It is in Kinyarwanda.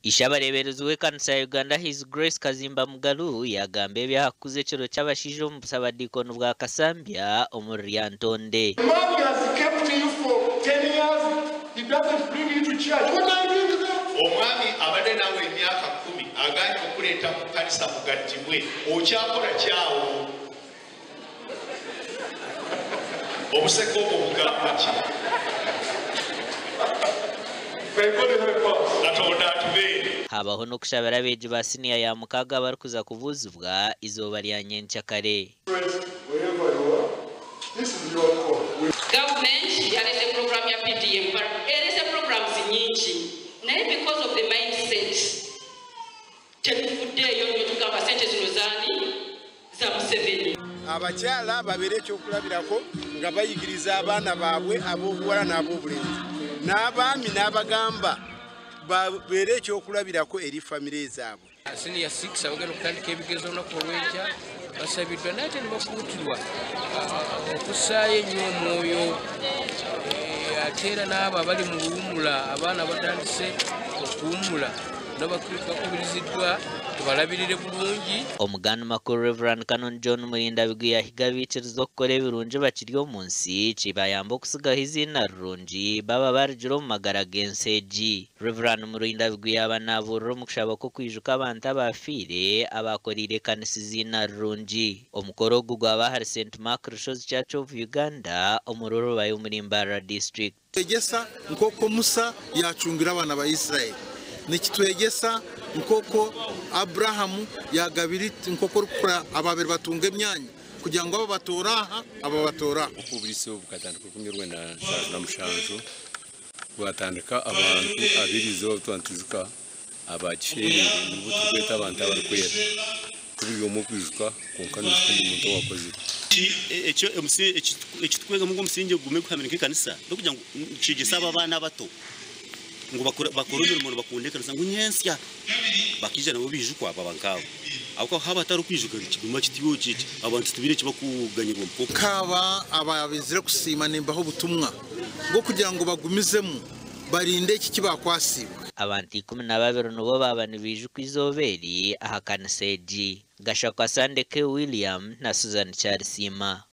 Ishabareberezi w'ekanisa ya Uganda His Grace Kazimba Mugalu yagambe byahakuze kiro cy'abashije mu busabadikono bwa Kasambya mu Lyantonde. Omwami abadde nawe emyaka 10 aganye okuleeta mu kanisa mugattibwe okyakora kyawo obuseko obugamba ki habaho no kushabira abeegi ba siniya ya mukaga bari kuza kubuzibwa izuba rya nyencyakare. Government yareze program ya PDM but yareze programs nyingi naye because of the mindset tebifudde yo tukaba sente zino zani za Museveni. Abakyala babere ekyokulabirako nga bayigiriza abaana baabwe ab'obuwala n'ab'obulenzi n'abaami n'abagamba babere ekyokulabirako eri famire zaabwe. Senior 6 abagenda okutandika ebigezo olunaku olw'enkya basabiddwa naye ate ne bafuutirwa okusaayo ennyo omwoyo ate era n'abo abali mu buwummula abaana batandise okuwummula bakubiriziddwa tubalabirire bulungi. Omuganda makuru Reverend Canon John Murinda bigwi yahiga abaikiriza okukora ebirungi bakiri omu nsi kibayamba okusigaho izina rirungi baba barigire omu magara g'ensi egi. Reverend Murinda bigwi abanaburira omu kushaba kw'okwijuka abantu abafiire abakoreire ekanisa izina rirungi. Omukoro ogu gwaba hari St Mark Rushozi Church of Uganda omu Rubayo muri Mbarara District. Tegesa nkoko Musa yacungira abana ba Israel. Nikitwegesa nkoko Abrahamu yagabiri nkoko rukura ababiri batunga emyanya kugira ngo abo batora okubiriso bukatandika kunyurwa na mushanjo bwatandika abantu abirizo twantuzuka abakisheri n'ubutukweta abantu abarikwera kubiyo mu kwizuka konkana n'umuntu wakoze ecyo twega mu musinge gume kuhameneka kanisa no kugira ngo cigisa abana bato ngo bakorone umuntu bakundekana ngo nyensya bakijana bo bijukwa babankaho ahubwo haba atari kwijuka kiguma kitiyo kiti abantu tubire kibakuganyirwa mpoko kaba ababizire kusima nimbaho butumwa bwo kugira ngo bagumizemo barinde iki kibakwasibwa. Abantu 12 nubo babana bijuka izoberi aha kanisa egi. Gashakwa Sandeke William na Susan Charisima.